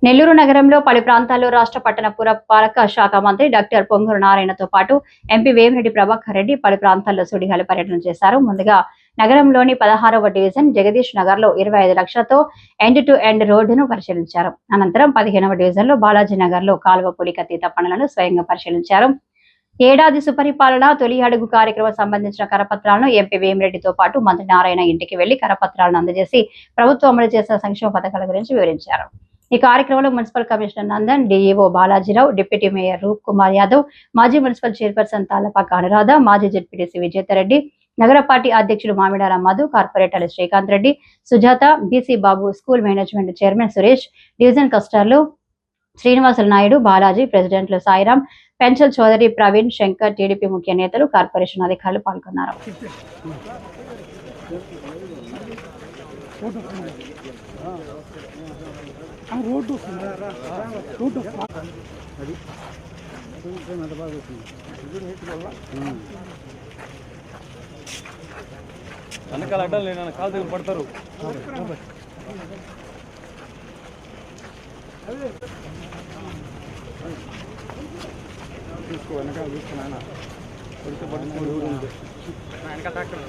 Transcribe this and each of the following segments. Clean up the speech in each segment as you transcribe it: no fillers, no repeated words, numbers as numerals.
నెల్లూరు నగరంలో పలు ప్రాంతాల్లో రాష్ట్ర పట్టణ పురపాలక శాఖ మంత్రి డాక్టర్ పొంగూరు నారాయణతో పాటు ఎంపీ వేమిరెడ్డి ప్రభాకర్ రెడ్డి పలు ప్రాంతాల్లో సుడిగాలి పర్యటన చేశారు. ముందుగా నగరంలోని 16వ డివిజన్ జగదీష్ నగర్ లో 25 లక్షలతో ఎండ్ టు ఎండ్ రోడ్డును పరిశీలించారు. అనంతరం 15వ డివిజన్ లో బాలాజీ నగర్ లో కాలువ పూడికతీత పనులను స్వయంగా పరిశీలించారు. ఏడాది సుపరిపాలన తొలి అడుగు కార్యక్రమం సంబంధించిన కరపత్రాలను ఎంపీ వేమిరెడ్డితో పాటు మంత్రి నారాయణ ఇంటికి వెళ్లి కరపత్రాలను అందజేసి ప్రభుత్వం అమలు చేసిన సంక్షేమ పథకాల గురించి వివరించారు. ఈ కార్యక్రమంలో municipal commissioner Nandan, DEO Balajirao, deputy mayor Roop Kumar Yadav, మాజీ మున్సిపల్ చైర్పర్సన్ తాళ్లపాక అనురాధ, మాజీ జెడ్పీటీసీ విజేతారెడ్డి, నగర పార్టీ అధ్యక్షుడు మామిడాల మధు, కార్పొరేటర్లు Srikanth Reddy, Sujatha, BC Babu, school management chairman Suresh, division కస్టర్లు శ్రీనివాసులు నాయుడు, బాలాజీ, ప్రెసిడెంట్లు సాయిరాం, పెంచల్ చౌదరి, ప్రవీణ్, శంకర్, టీడీపీ ముఖ్య నేతలు, కార్పొరేషన్ అధికారులు పాల్గొన్నారు. వెనకాల అడ్డం లేని కాలు దగ్గర పడతారు. చూసుకో వెనకాల చూసుకున్నా పడితే పడుతుంది వెనకాల doctor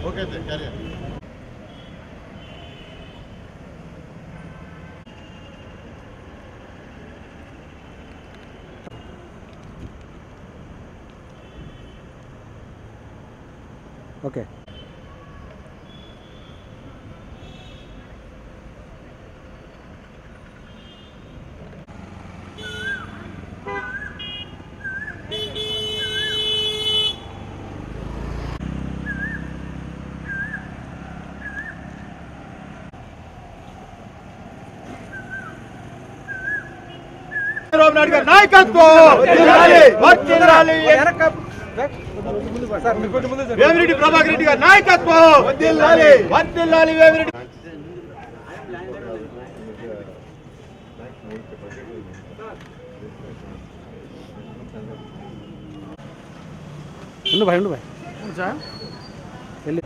okay carrier okay. Vemireddy Prabhakar Reddy గారి నాయకత్వం వర్ధిల్లాలి వర్ధిల్లాలి వేమిరెడ్డి ఉండు భాయ్ వెళ్ళి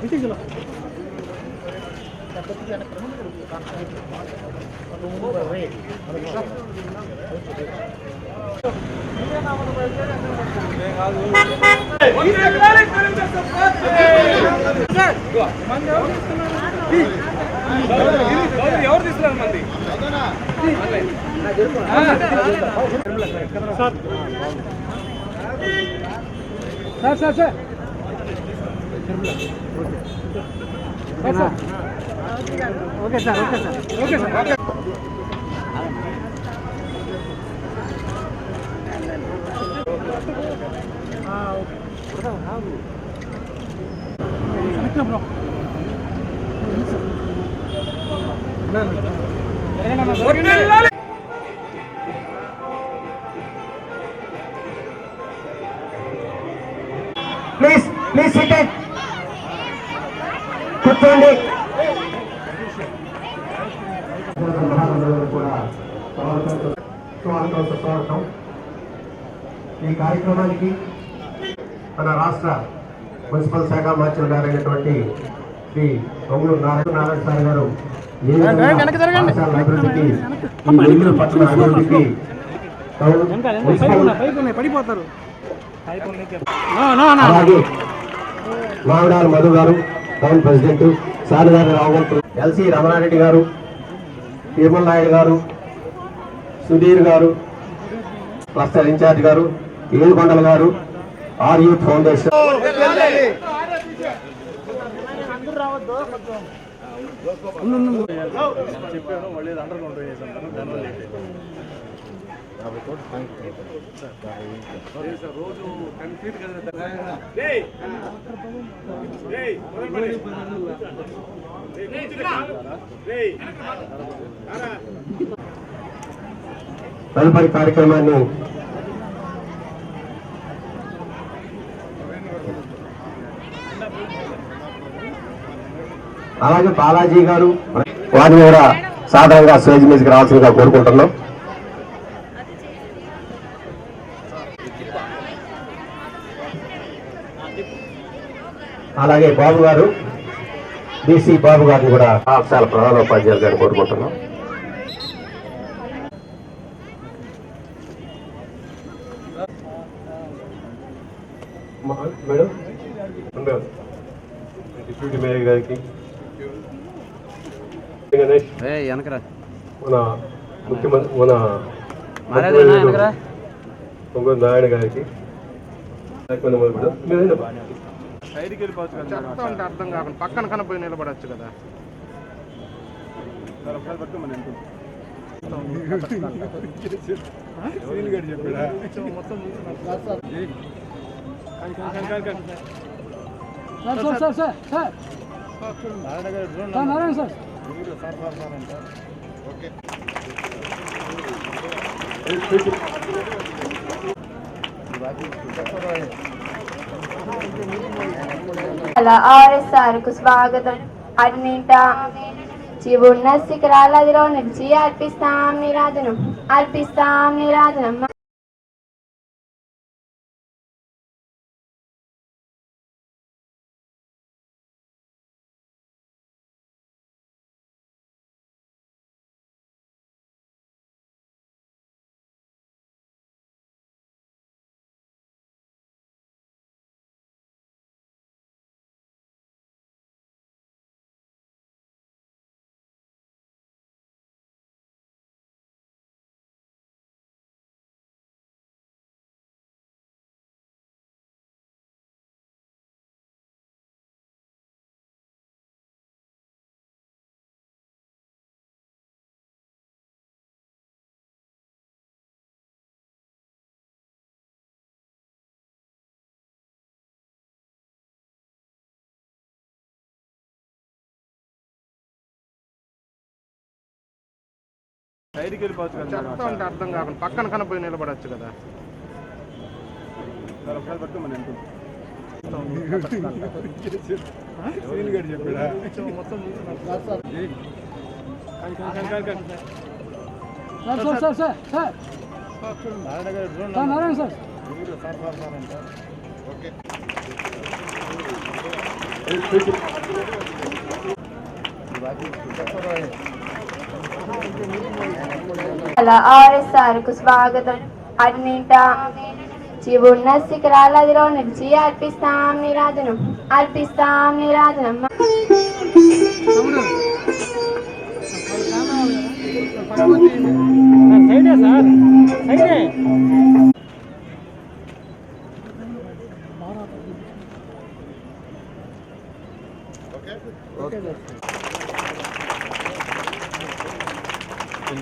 పిచ్చేలా ఎవరు తీసుకున్నారు మంది sir okay sir please SIT కూర్చోండి. స్వాగతం. ఈ కార్యక్రమానికి మన రాష్ట్ర మున్సిపల్ శాఖ మంత్రులు గారైనటువంటి శ్రీ పొంగూరు నారాయణ సార్ గారు అభివృద్ధికి ఈ నెల్లూరు పట్టణ అభివృద్ధికి పడిపోతారు. అలాగే మామిడాల మధు గారు టౌన్ ప్రెసిడెంట్, సాలుగారి రావు గారు, ఎల్సి రమణారెడ్డి గారు, తిరుమల నాయుడు గారు, సుధీర్ గారు, క్లస్టర్ ఇన్ఛార్జ్ గారు, ఏడుకొండల గారు, ఆర్ యూత్ ఫౌండేషన్ చెప్పాను. మళ్ళీ అండర్ కౌంటర్ చేశాను. రోజు 10 ఫీట్ కదా. తదుపరి కార్యక్రమాన్ని అలాగే బాలాజీ గారు వారిని కూడా సాధారణంగా స్టేజ్ మీదకి రావాల్సిందిగా కోరుకుంటున్నాం. అలాగే బాబు గారు బీసీ బాబు గారిని కూడా పాఠశాల ప్రధానోపాధ్యాయులు గారిని కోరుకుంటున్నాం. మేడం డిప్యూటీ మేయర్ గారికి, గణేష్ మన ముఖ్యమంత్రి మన పొంగూరు నారాయణ గారికి సైడ్కి వెళ్ళిపోవచ్చు కదా. చెప్తా ఉంటే అర్థం కాకుండా పక్కన కనపోయి నిలబడచ్చు కదా. ఒకసారి పట్టు మన ఆర్ఎస్ఆర్కు స్వాగతం. అన్నింట చివున్న శిఖరాలదిలో నిలిచి అర్పిస్తాం నీరాజనం, అర్పిస్తాం నీరాజనం. సైడ్కి వెళ్ళిపోవచ్చు కదా. చెప్తా ఉంటే అర్థం కాకుండా పక్కన కనపోయి నిలబడచ్చు కదా. ఒకసారి పట్టు మన ఆర్ఎస్ఆర్కు స్వాగతం. అన్నింట చివున్న శిఖరాలదిలో నిలిచి అర్పిస్తాం నీరాజనం, అర్పిస్తాం నీరాజనం.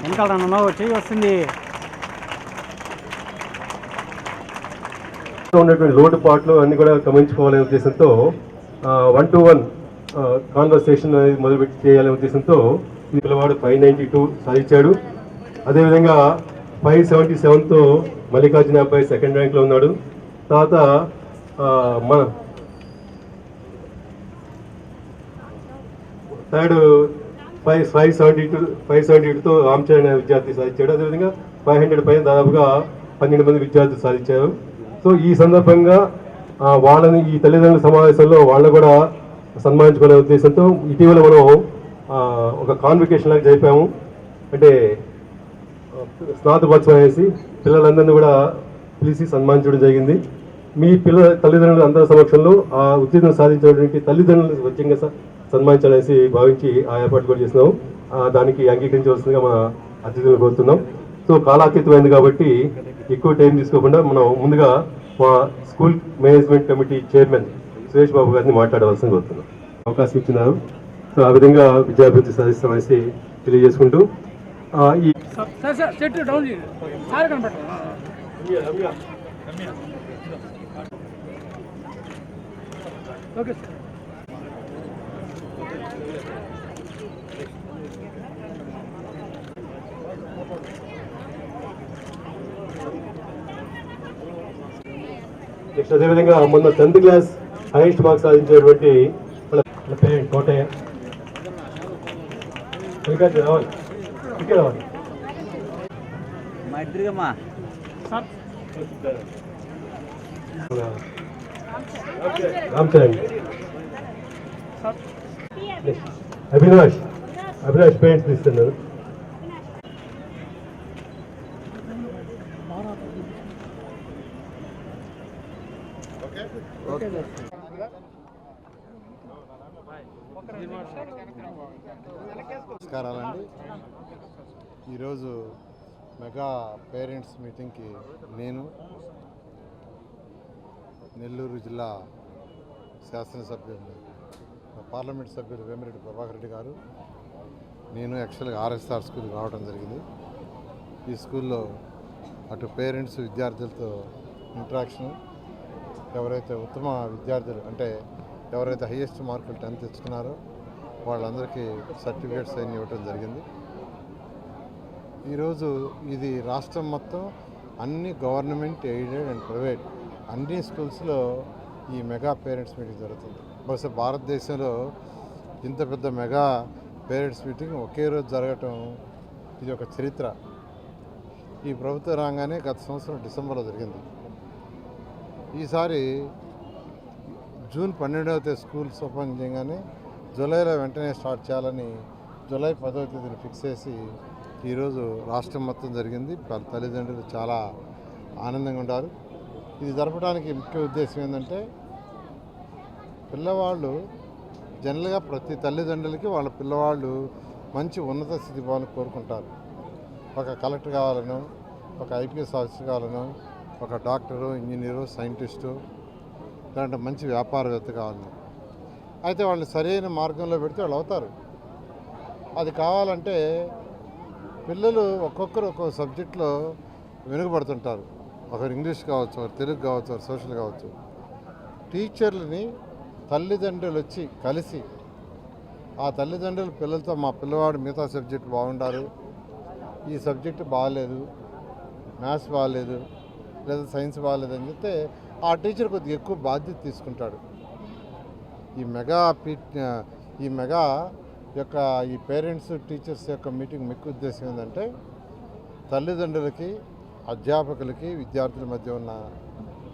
వెనకాల చెయ్యి వస్తుంది. ఉన్నటువంటి లోటుపాట్లు అన్ని కూడా గమనించుకోవాలనే ఉద్దేశంతో 1-to-1 కాన్వర్సేషన్ అనేది మొదలుపెట్టి చేయాలనే ఉద్దేశంతో ఈ పిల్లవాడు 592 సాధించాడు. అదేవిధంగా 577తో మల్లికార్జున అబ్బాయి సెకండ్ ర్యాంక్లో ఉన్నాడు. తర్వాత మన థర్డ్ 572తో రామచరణ్ అనే విద్యార్థి సాధించాడు. అదేవిధంగా 500 పైన దాదాపుగా 12 మంది విద్యార్థులు సాధించారు. సో ఈ సందర్భంగా వాళ్ళని ఈ తల్లిదండ్రుల సమావేశంలో వాళ్ళని కూడా సన్మానించుకునే ఉద్దేశంతో ఇటీవల మనం ఒక కాన్వకేషన్ లాగా జరిపాము. అంటే స్నాతకోత్సవం వేసి పిల్లలందరినీ కూడా పిలిచి సన్మానించడం జరిగింది. మీ తల్లిదండ్రులు అందరి సమక్షంలో ఆ ఉత్తీర్ణం సాధించినటువంటి తల్లిదండ్రులను స్వచ్ఛంగా సన్మానించాలనేసి భావించి ఆ ఏర్పాటు కూడా చేసినాం. దానికి అంగీకరించవలసిందిగా మన అతిథులను కోరుతున్నాం. సో కాలాతీతమైంది కాబట్టి ఎక్కువ టైం తీసుకోకుండా మనం ముందుగా మా school management committee chairman Suresh Babu గారిని మాట్లాడవలసింది కోరుతున్నాం. అవకాశం ఇచ్చినారు. సో ఆ విధంగా విద్యాభివృద్ధి సాధిస్తామనేసి తెలియజేసుకుంటూ ఈ సార్ చెట్టు డౌన్ చేయండి సార్ కనపడతాం ఓకే సార్ నెక్స్ట్ అదేవిధంగా మొన్న 10th క్లాస్ హైయెస్ట్ మార్క్స్ సాధించినటువంటి వాళ్ళ పేరెంట్ కోటయ్య రావాలి ఇక్కడ రావాలి మా ఇద్దరికమ్మా రామచరణ్ అవినాష్ పేరెంట్స్ తీస్తున్నారు నమస్కారాలండి. ఈరోజు మెగా పేరెంట్స్ మీటింగ్కి నేను నెల్లూరు జిల్లా శాసనసభ్యులు పార్లమెంట్ సభ్యులు వేమిరెడ్డి ప్రభాకర్ రెడ్డి గారు నేను యాక్చువల్గా ఆర్ఎస్ఆర్ స్కూల్కి రావడం జరిగింది. ఈ స్కూల్లో అటు పేరెంట్స్ విద్యార్థులతో ఇంటరాక్షన్, ఎవరైతే ఉత్తమ విద్యార్థులు అంటే ఎవరైతే హైయెస్ట్ మార్కులు 10th తెచ్చుకున్నారో వాళ్ళందరికీ సర్టిఫికేట్స్ అన్నీ ఇవ్వటం జరిగింది. ఈరోజు ఇది రాష్ట్రం మొత్తం అన్ని గవర్నమెంట్, ఎయిడెడ్ అండ్ ప్రైవేట్ అన్ని స్కూల్స్లో ఈ మెగా పేరెంట్స్ మీటింగ్ జరుగుతుంది. బహుశా భారతదేశంలో ఇంత పెద్ద మెగా పేరెంట్స్ మీటింగ్ ఒకే రోజు జరగటం ఇది ఒక చరిత్ర. ఈ ప్రభుత్వం రాగానే గత సంవత్సరం డిసెంబర్లో జరిగింది. ఈసారి జూన్ 12వ తేదీ స్కూల్స్ ఓపెన్ చేయగానే జూలైలో వెంటనే స్టార్ట్ చేయాలని జూలై 10వ తేదీని ఫిక్స్ చేసి ఈరోజు రాష్ట్రం మొత్తం జరిగింది. తల్లిదండ్రులు చాలా ఆనందంగా ఉన్నారు. ఇది జరపడానికి ముఖ్య ఉద్దేశం ఏంటంటే పిల్లవాళ్ళు జనరల్గా ప్రతి తల్లిదండ్రులకి వాళ్ళ పిల్లవాళ్ళు మంచి ఉన్నత స్థితి పోవాలని కోరుకుంటారు. ఒక కలెక్టర్ కావాలను, ఒక ఐపీఎస్ ఆఫీసర్ కావాలను, ఒక డాక్టరు, ఇంజనీరు, సైంటిస్టు, ఇలాంటి మంచి వ్యాపారవేత్త కావాలని. అయితే వాళ్ళని సరైన మార్గంలో పెడితే వాళ్ళు అవుతారు. అది కావాలంటే పిల్లలు ఒక్కొక్కరు ఒక్కొక్క సబ్జెక్టులో వెనుకబడుతుంటారు. ఒకరు ఇంగ్లీష్ కావచ్చు, ఒకరు తెలుగు కావచ్చు, ఒకరు సోషల్ కావచ్చు. టీచర్లని తల్లిదండ్రులు వచ్చి కలిసి ఆ తల్లిదండ్రులు పిల్లలతో మా పిల్లవాడు మిగతా సబ్జెక్టు బాగుండారు, ఈ సబ్జెక్టు బాగాలేదు, మ్యాథ్స్ బాగాలేదు లేదా సైన్స్ బాగాలేదు అని చెప్తే ఆ టీచర్ కొద్దిగా ఎక్కువ బాధ్యత తీసుకుంటాడు. ఈ మెగా యొక్క ఈ పేరెంట్స్ టీచర్స్ యొక్క మీటింగ్ ముఖ్య ఉద్దేశం ఏంటంటే తల్లిదండ్రులకి, అధ్యాపకులకి, విద్యార్థుల మధ్య ఉన్న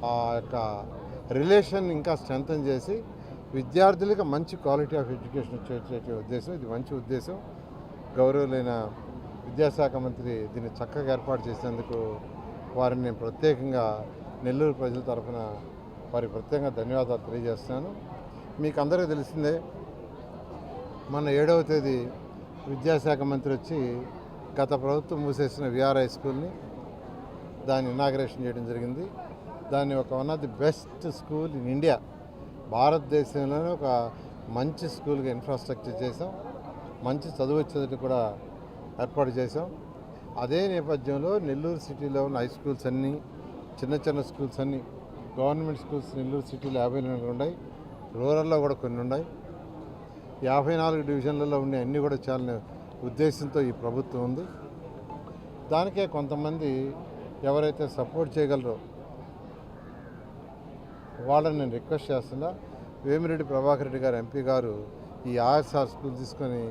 ఆ యొక్క రిలేషన్ ఇంకా స్ట్రెంథన్ చేసి విద్యార్థులకి మంచి క్వాలిటీ ఆఫ్ ఎడ్యుకేషన్ ఇచ్చే ఉద్దేశం. ఇది మంచి ఉద్దేశం. గౌరవులైన విద్యాశాఖ మంత్రి దీన్ని చక్కగా ఏర్పాటు చేసినందుకు వారిని నేను ప్రత్యేకంగా నెల్లూరు ప్రజల తరఫున వారికి ప్రత్యేకంగా ధన్యవాదాలు తెలియజేస్తున్నాను. మీకు అందరికీ తెలిసిందే, మొన్న 7వ తేదీ విద్యాశాఖ మంత్రి వచ్చి గత ప్రభుత్వం మూసేసిన విఆర్ఐ స్కూల్ని దాన్ని ఇనాగరేషన్ చేయడం జరిగింది. దాన్ని ఒక one of the best school in India, భారతదేశంలోనే ఒక మంచి స్కూల్గా ఇన్ఫ్రాస్ట్రక్చర్ చేసాం. మంచి చదువు వచ్చేది కూడా ఏర్పాటు చేసాం. అదే నేపథ్యంలో నెల్లూరు సిటీలో ఉన్న హై స్కూల్స్ అన్నీ, చిన్న చిన్న స్కూల్స్ అన్నీ, గవర్నమెంట్ స్కూల్స్ నెల్లూరు సిటీలో 54 ఉన్నాయి, రూరల్లో కూడా కొన్ని ఉన్నాయి. 54 డివిజన్లలో ఉండే అన్నీ కూడా చాలా ఉద్దేశంతో ఈ ప్రభుత్వం ఉంది. దానికే కొంతమంది ఎవరైతే సపోర్ట్ చేయగలరో వాళ్ళని నేను రిక్వెస్ట్ చేస్తున్నా. వేమిరెడ్డి ప్రభాకర్ రెడ్డి గారు ఎంపీ గారు ఈ ఆర్ఎస్ఆర్ స్కూల్ తీసుకొని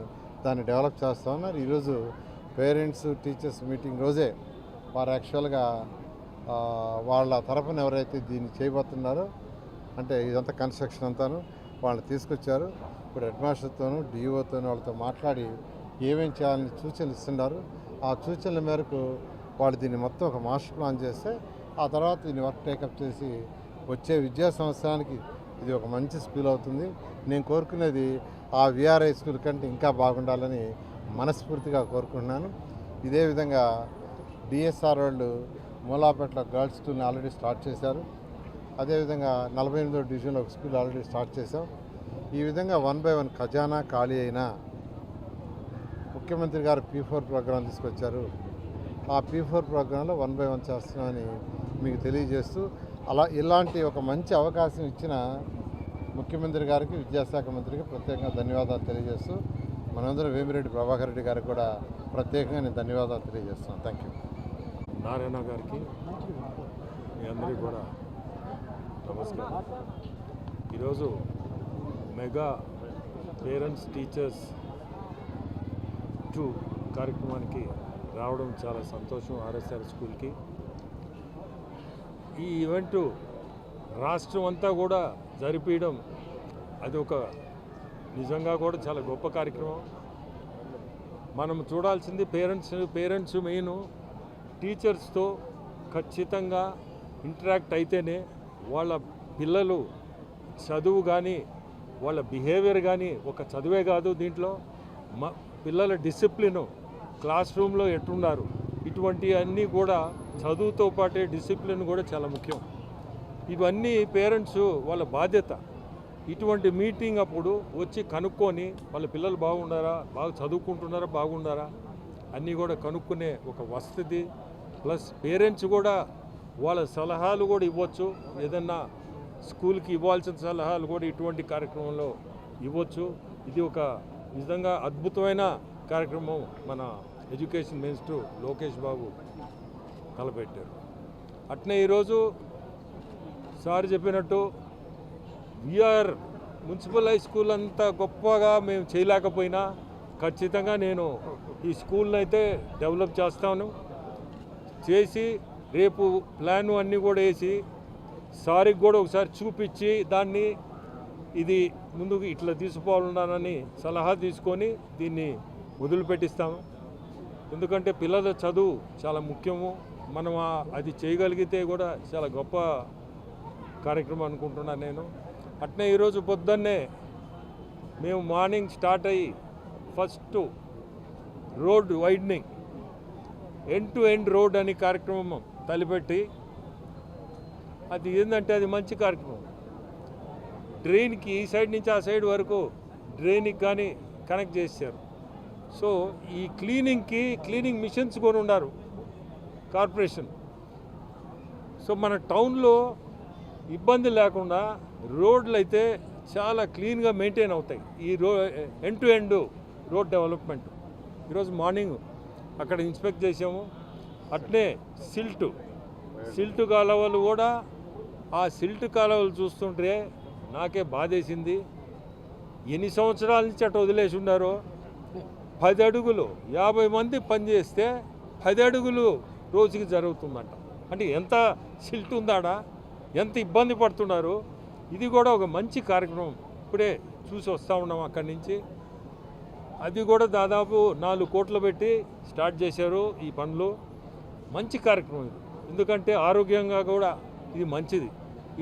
దాన్ని డెవలప్ చేస్తూ ఉన్నారు. ఈరోజు పేరెంట్స్ టీచర్స్ మీటింగ్ రోజే వారు యాక్చువల్గా వాళ్ళ తరఫున ఎవరైతే దీన్ని చేయబోతున్నారో అంటే ఇదంతా కన్స్ట్రక్షన్ అంతాను వాళ్ళని తీసుకొచ్చారు. ఇప్పుడు హెడ్ మాస్టర్తోనూ డిఈఓతోనూ వాళ్ళతో మాట్లాడి ఏమేమి చేయాలని సూచనలు ఇస్తున్నారు. ఆ సూచనల మేరకు వాళ్ళు దీన్ని మొత్తం ఒక మాస్టర్ ప్లాన్ చేస్తే ఆ తర్వాత దీన్ని వర్క్ టేకప్ చేసి వచ్చే విద్యా సంవత్సరానికి ఇది ఒక మంచి స్కూల్ అవుతుంది. నేను కోరుకునేది ఆ విఆర్ఐ స్కూల్ కంటే ఇంకా బాగుండాలని మనస్ఫూర్తిగా కోరుకుంటున్నాను. ఇదే విధంగా డిఎస్ఆర్ వాళ్ళు మూలాపేటలో గర్ల్స్ స్కూల్ని ఆల్రెడీ స్టార్ట్ చేశారు. అదేవిధంగా 48వ డివిజన్లో ఒక స్కూల్ ఆల్రెడీ స్టార్ట్ చేశాం. ఈ విధంగా 1 by 1 ఖజానా ఖాళీ అయినా ఒకే ముఖ్యమంత్రి గారు P4 ప్రోగ్రాం తీసుకొచ్చారు. ఆ P4 ప్రోగ్రాంలో 1 by 1 చేస్తున్నామని మీకు తెలియజేస్తూ ఇలాంటి ఒక మంచి అవకాశం ఇచ్చిన ముఖ్యమంత్రి గారికి, విద్యాశాఖ మంత్రికి ప్రత్యేకంగా ధన్యవాదాలు తెలియజేస్తూ మనందరం వేమిరెడ్డి ప్రభాకర్ రెడ్డి గారికి కూడా ప్రత్యేకంగా నేను ధన్యవాదాలు తెలియజేస్తున్నాను. Thank you. నారాయణ గారికి మీ అందరికీ కూడా నమస్కారం. ఈరోజు మెగా పేరెంట్స్ టీచర్స్ 2 కార్యక్రమానికి రావడం చాలా సంతోషం. ఆర్ఎస్ఆర్ స్కూల్కి ఈ ఈవెంటు రాష్ట్రం అంతా కూడా జరిపించడం అది ఒక నిజంగా కూడా చాలా గొప్ప కార్యక్రమం. మనం చూడాల్సింది పేరెంట్స్ మెయిన్ టీచర్స్తో ఖచ్చితంగా ఇంటరాక్ట్ అయితేనే వాళ్ళ పిల్లలు చదువు కానీ వాళ్ళ బిహేవియర్ కానీ ఒక చదువే కాదు, దీంట్లో పిల్లల డిసిప్లిను క్లాస్ రూమ్లో ఎట్టున్నారు ఇటువంటి అన్నీ కూడా చదువుతో పాటే డిసిప్లిన్ కూడా చాలా ముఖ్యం. ఇవన్నీ పేరెంట్స్ వాళ్ళ బాధ్యత. ఇటువంటి మీటింగ్ అప్పుడు వచ్చి కనుక్కొని వాళ్ళ పిల్లలు బాగున్నారా, బాగా చదువుకుంటున్నారా, బాగున్నారా అన్నీ కూడా కనుక్కునే ఒక వసతి. ప్లస్ పేరెంట్స్ కూడా వాళ్ళ సలహాలు కూడా ఇవ్వచ్చు. ఏదన్నా స్కూల్కి ఇవ్వాల్సిన సలహాలు కూడా ఇటువంటి కార్యక్రమంలో ఇవ్వచ్చు. ఇది ఒక నిజంగా అద్భుతమైన కార్యక్రమం మన ఎడ్యుకేషన్ మినిస్టర్ లోకేష్ బాబు తలపెట్టారు. అట్నే ఈరోజు సార్ చెప్పినట్టు విఆర్ మున్సిపల్ హై స్కూల్ అంతా గొప్పగా మేము చేయలేకపోయినా ఖచ్చితంగా నేను ఈ స్కూల్ని అయితే డెవలప్ చేసి రేపు ప్లాను అన్నీ కూడా వేసి సార్కి కూడా ఒకసారి చూపించి దాన్ని ఇది ముందుకు ఇట్లా తీసుకోవాలన్నానని సలహా తీసుకొని దీన్ని మొదలుపెట్టిస్తాము. ఎందుకంటే పిల్లల చదువు చాలా ముఖ్యము. మనం అది చేయగలిగితే కూడా చాలా గొప్ప కార్యక్రమం అనుకుంటున్నాను నేను. అట్నే ఈరోజు పొద్దున్నే మేము మార్నింగ్ స్టార్ట్ అయ్యి first road widening end to end road అని కార్యక్రమం తలపెట్టి అది ఏంటంటే అది మంచి కార్యక్రమం. డ్రైన్కి ఈ సైడ్ నుంచి ఆ సైడ్ వరకు డ్రైన్కి కానీ కనెక్ట్ చేశారు. సో ఈ క్లీనింగ్ మిషన్స్ కూడా ఉన్నారు కార్పొరేషన్. సో మన టౌన్లో ఇబ్బంది లేకుండా రోడ్లు అయితే చాలా క్లీన్గా మెయింటైన్ అవుతాయి. ఈ end to end road development ఈరోజు మార్నింగ్ అక్కడ ఇన్స్పెక్ట్ చేసాము. అట్నే సిల్ట్ కాలువలు కూడా ఆ సిల్ట్ కాలువలు చూస్తుంటే నాకే బాధేసింది. ఎన్ని సంవత్సరాల నుంచి అటు వదిలేసి ఉన్నారో 10 అడుగులు 50 మంది పనిచేస్తే 10 అడుగులు రోజుకి జరుగుతుందంట. అంటే ఎంత సిల్ట్ ఉందాడా, ఎంత ఇబ్బంది పడుతున్నారు. ఇది కూడా ఒక మంచి కార్యక్రమం. ఇప్పుడే చూసి వస్తూ ఉన్నాం అక్కడి నుంచి. అది కూడా దాదాపు 4 కోట్లు పెట్టి స్టార్ట్ చేశారు ఈ పనులు. మంచి కార్యక్రమం ఇది. ఎందుకంటే ఆరోగ్యంగా కూడా ఇది మంచిది.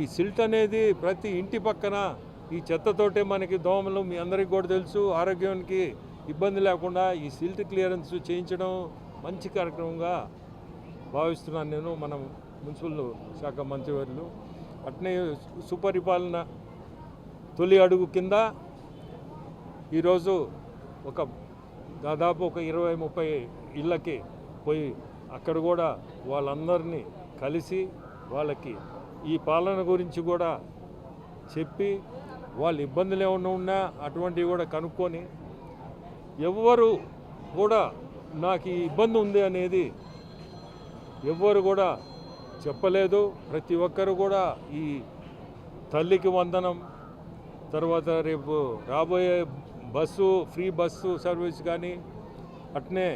ఈ సిల్ట్ అనేది ప్రతి ఇంటి పక్కన ఈ చెత్తతోటే మనకి దోమలు మీ అందరికీ కూడా తెలుసు. ఆరోగ్యానికి ఇబ్బంది లేకుండా ఈ సిల్ట్ క్లియరెన్స్ చేయించడం మంచి కార్యక్రమంగా భావిస్తున్నాను నేను, మనం మున్సిపల్ శాఖ మంత్రివర్యులు. అట్నే సుపరిపాలన తొలి అడుగు కింద ఈరోజు దాదాపు 20-30 ఇళ్ళకి పోయి అక్కడ కూడా వాళ్ళందరినీ కలిసి వాళ్ళకి ఈ పాలన గురించి కూడా చెప్పి వాళ్ళ ఇబ్బందులు ఏమన్నా ఉన్నా అటువంటివి కూడా కనుక్కొని, ఎవ్వరు కూడా నాకు ఈ ఇబ్బంది ఉంది అనేది ఎవ్వరు కూడా చెప్పలేదు. ప్రతి ఒక్కరు కూడా ఈ తల్లికి వందనం, తర్వాత రేపు రాబోయే ఫ్రీ బస్సు సర్వీస్ కానీ, అట్నే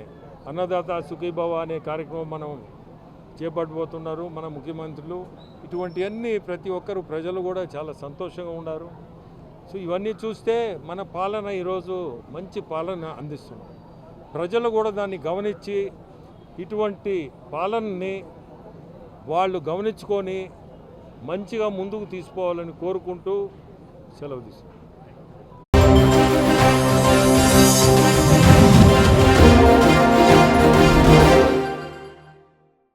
అన్నదాత సుఖీభవ అనే కార్యక్రమం మనం చేపట్టబోతున్నారు మన ముఖ్యమంత్రులు. ఇటువంటివన్నీ ప్రతి ఒక్కరు ప్రజలు కూడా చాలా సంతోషంగా ఉన్నారు. సో ఇవన్నీ చూస్తే మన పాలన ఈరోజు మంచి పాలన అందిస్తుంది. ప్రజలు కూడా దాన్ని గమనించి ఇటువంటి పాలనని వాళ్ళు గమనించుకొని మంచిగా ముందుకు తీసుకోవాలని కోరుకుంటూ సెలవు తీసుకుంటారు.